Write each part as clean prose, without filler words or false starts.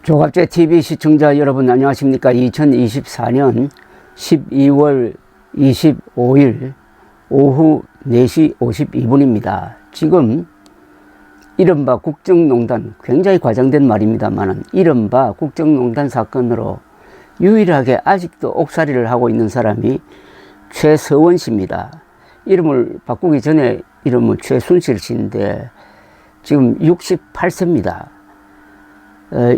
조갑제 TV 시청자 여러분 안녕하십니까? 2024년 12월 25일 오후 4시 52분입니다. 지금 이른바 국정농단, 굉장히 과장된 말입니다만 이른바 국정농단 사건으로 유일하게 아직도 옥살이를 하고 있는 사람이 최서원 씨입니다. 이름을 바꾸기 전에 이름은 최순실 씨인데 지금 68세입니다.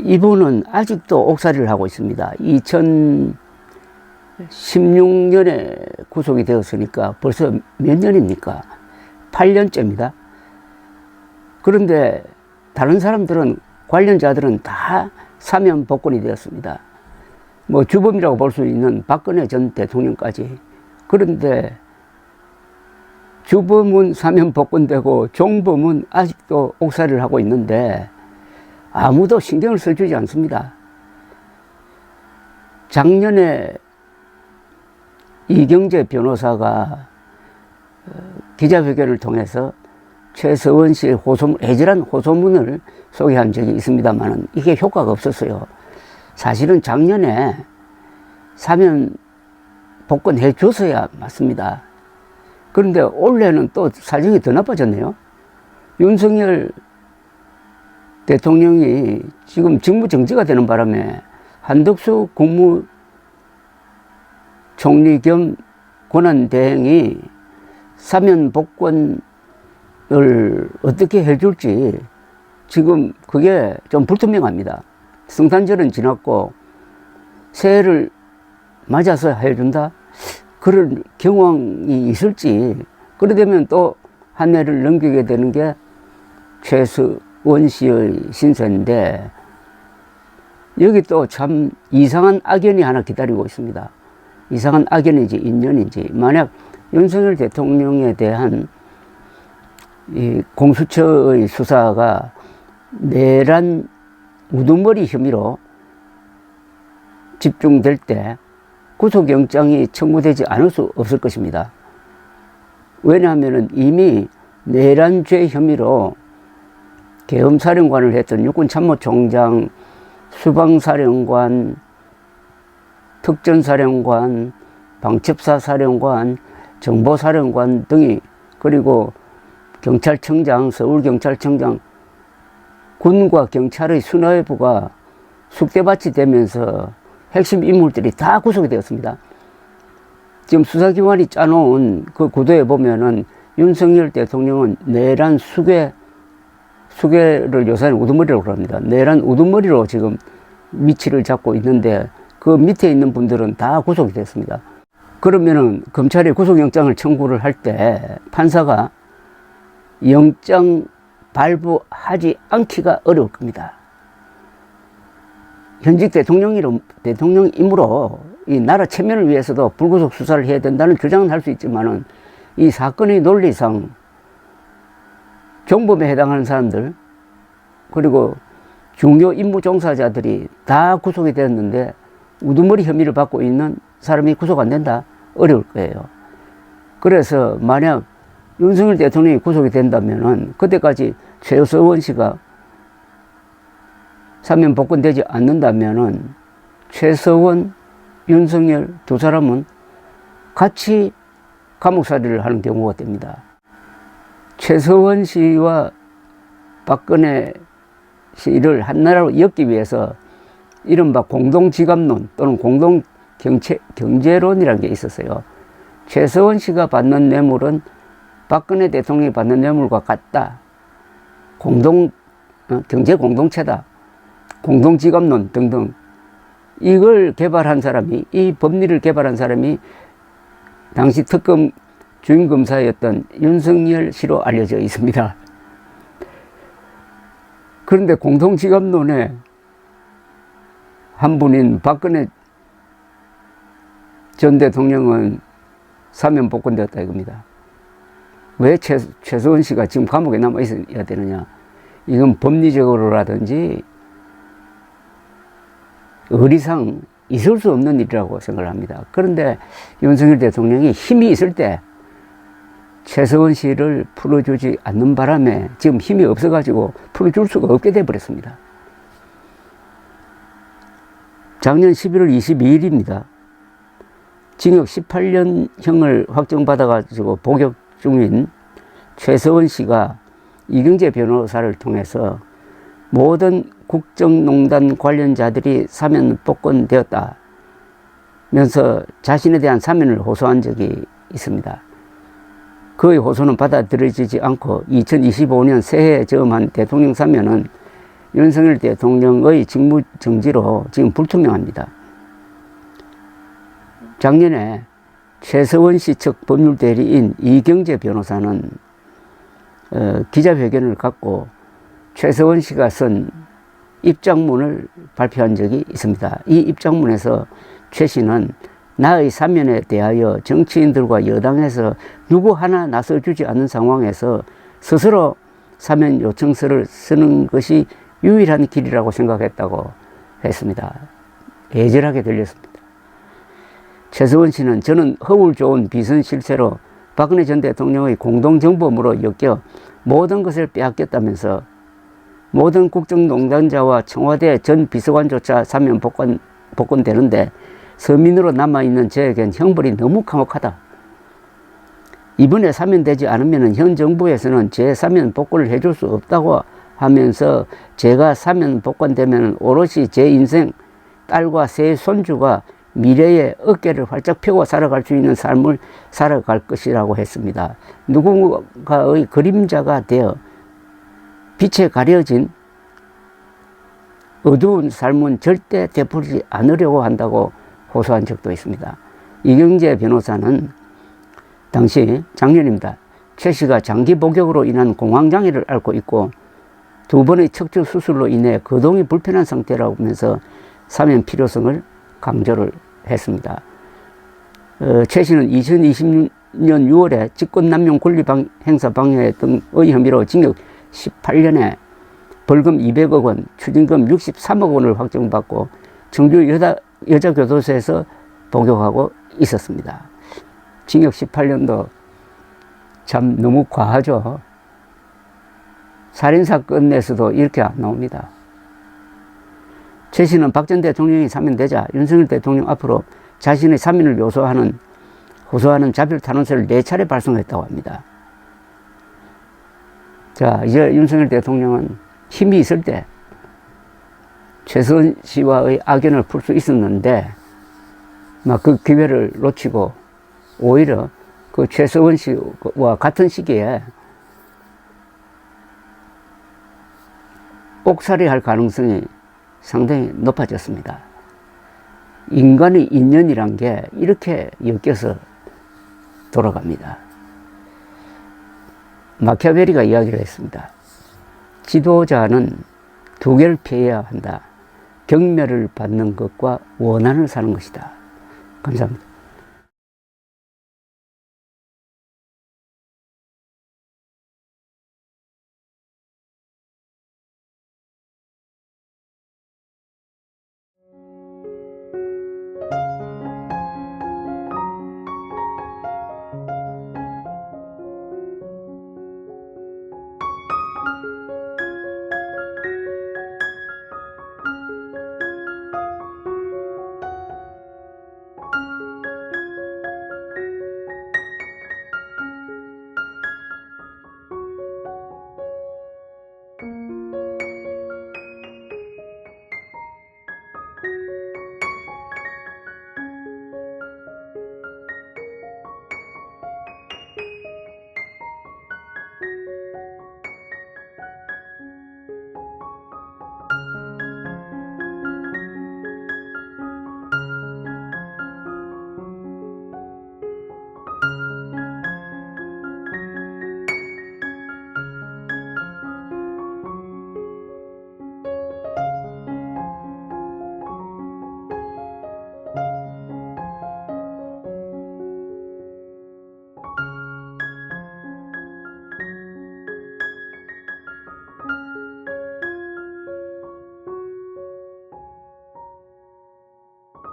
이분은 아직도 옥살이를 하고 있습니다. 2016년에 구속이 되었으니까 벌써 몇 년입니까? 8년째입니다. 그런데 다른 사람들은, 관련자들은 다 사면 복권이 되었습니다. 뭐 주범이라고 볼 수 있는 박근혜 전 대통령까지. 그런데 주범은 사면 복권되고 종범은 아직도 옥살이를 하고 있는데 아무도 신경을 써주지 않습니다. 작년에 이경재 변호사가 기자회견을 통해서 최서원 씨의 애절한 호소문을 소개한 적이 있습니다만 이게 효과가 없었어요. 사실은 작년에 사면 복권해 줬어야 맞습니다. 그런데 올해는 또 사정이 더 나빠졌네요. 윤석열 대통령이 지금 직무정지가 되는 바람에 한덕수 국무총리 겸 권한대행이 사면 복권을 어떻게 해줄지 지금 그게 좀 불투명합니다. 성탄절은 지났고 새해를 맞아서 해준다? 그런 경황이 있을지. 그러려면 또 한 해를 넘기게 되는 게 최서원 씨의 신세인데 여기 또 참 이상한 악연이 하나 기다리고 있습니다. 이상한 악연인지 인연인지. 만약 윤석열 대통령에 대한 이 공수처의 수사가 내란 우두머리 혐의로 집중될 때 구속영장이 청구되지 않을 수 없을 것입니다. 왜냐하면 이미 내란죄 혐의로 계엄사령관을 했던 육군참모총장, 수방사령관, 특전사령관, 방첩사사령관, 정보사령관 등이, 그리고 경찰청장, 서울경찰청장, 군과 경찰의 수뇌부가 숙대밭이 되면서 핵심 인물들이 다 구속이 되었습니다. 지금 수사기관이 짜놓은 그 구도에 보면은 윤석열 대통령은 내란 수괴를 요새는 우두머리라고 합니다. 내란 우두머리로 지금 위치를 잡고 있는데 그 밑에 있는 분들은 다 구속이 됐습니다. 그러면은 검찰이 구속영장을 청구를 할 때 판사가 영장 발부하지 않기가 어려울 겁니다. 현직 대통령이므로 이 나라 체면을 위해서도 불구속 수사를 해야 된다는 주장은 할 수 있지만은 이 사건의 논리상 종범에 해당하는 사람들, 그리고 중요 임무 종사자들이 다 구속이 되었는데 우두머리 혐의를 받고 있는 사람이 구속 안 된다? 어려울 거예요. 그래서 만약 윤석열 대통령이 구속이 된다면은 그때까지 최서원 씨가 사면 복권되지 않는다면은 최서원, 윤석열 두 사람은 같이 감옥살이를 하는 경우가 됩니다. 최서원 씨와 박근혜 씨를 한나라로 엮기 위해서 이른바 공동지갑론 또는 공동경제론이라는 게 있었어요. 최서원 씨가 받는 뇌물은 박근혜 대통령이 받는 뇌물과 같다. 경제 공동체다. 공동지갑론 등등. 이걸 개발한 사람이, 이 법리를 개발한 사람이 당시 특검 주임검사였던 윤석열 씨로 알려져 있습니다. 그런데 공동지갑론에 한 분인 박근혜 전 대통령은 사면 복권되었다 이겁니다. 왜 최서원 씨가 지금 감옥에 남아 있어야 되느냐? 이건 법리적으로라든지 의리상 있을 수 없는 일이라고 생각을 합니다. 그런데 윤석열 대통령이 힘이 있을 때 최서원 씨를 풀어주지 않는 바람에 지금 힘이 없어가지고 풀어줄 수가 없게 돼버렸습니다. 작년 11월 22일입니다. 징역 18년형을 확정받아가지고 복역 중인 최서원 씨가 이경재 변호사를 통해서 모든 국정농단 관련자들이 사면 복권되었다면서 자신에 대한 사면을 호소한 적이 있습니다. 그의 호소는 받아들여지지 않고 2025년 새해에 저음한 대통령 사면은 윤석열 대통령의 직무 정지로 지금 불투명합니다. 작년에 최서원 씨 측 법률 대리인 이경재 변호사는 기자회견을 갖고 최서원 씨가 쓴 입장문을 발표한 적이 있습니다. 이 입장문에서 최 씨는 나의 사면에 대하여 정치인들과 여당에서 누구 하나 나서주지 않는 상황에서 스스로 사면 요청서를 쓰는 것이 유일한 길이라고 생각했다고 했습니다. 애절하게 들렸습니다. 최서원 씨는 저는 허울 좋은 비선 실세로 박근혜 전 대통령의 공동정범으로 엮여 모든 것을 빼앗겼다면서 모든 국정농단자와 청와대 전 비서관조차 사면 복권되는데 서민으로 남아있는 저에겐 형벌이 너무 강혹하다. 이번에 사면되지 않으면 현 정부에서는 제 사면 복권을 해줄 수 없다고 하면서 제가 사면 복권되면 오롯이 제 인생, 딸과 세 손주가 미래에 어깨를 활짝 펴고 살아갈 수 있는 삶을 살아갈 것이라고 했습니다. 누군가의 그림자가 되어 빛에 가려진 어두운 삶은 절대 되풀이지 않으려고 한다고 호소한 적도 있습니다. 이경재 변호사는 당시 작년입니다. 최 씨가 장기 복역으로 인한 공황장애를 앓고 있고 2번의 척추 수술로 인해 거동이 불편한 상태라고 하면서 사면 필요성을 강조를 했습니다. 최 씨는 2020년 6월에 직권남용 권리행사 방해 등의 혐의로 징역 18년에 벌금 200억 원, 추징금 63억 원을 확정받고 청주 여자교도소에서 복역하고 있었습니다. 징역 18년도 참 너무 과하죠. 살인사건에서도 이렇게 안 나옵니다. 최 씨는 박 전 대통령이 사면되자 윤석열 대통령 앞으로 자신의 사면을 호소하는 자필 탄원서를 4차례 발송했다고 합니다. 자, 이제 윤석열 대통령은 힘이 있을 때 최서원 씨와의 악연을 풀 수 있었는데 막 그 기회를 놓치고 오히려 그 최서원 씨와 같은 시기에 옥살이할 가능성이 상당히 높아졌습니다. 인간의 인연이란 게 이렇게 엮여서 돌아갑니다. 마키아벨리가 이야기를 했습니다. 지도자는 2개를 피해야 한다. 경멸을 받는 것과 원한을 사는 것이다. 감사합니다.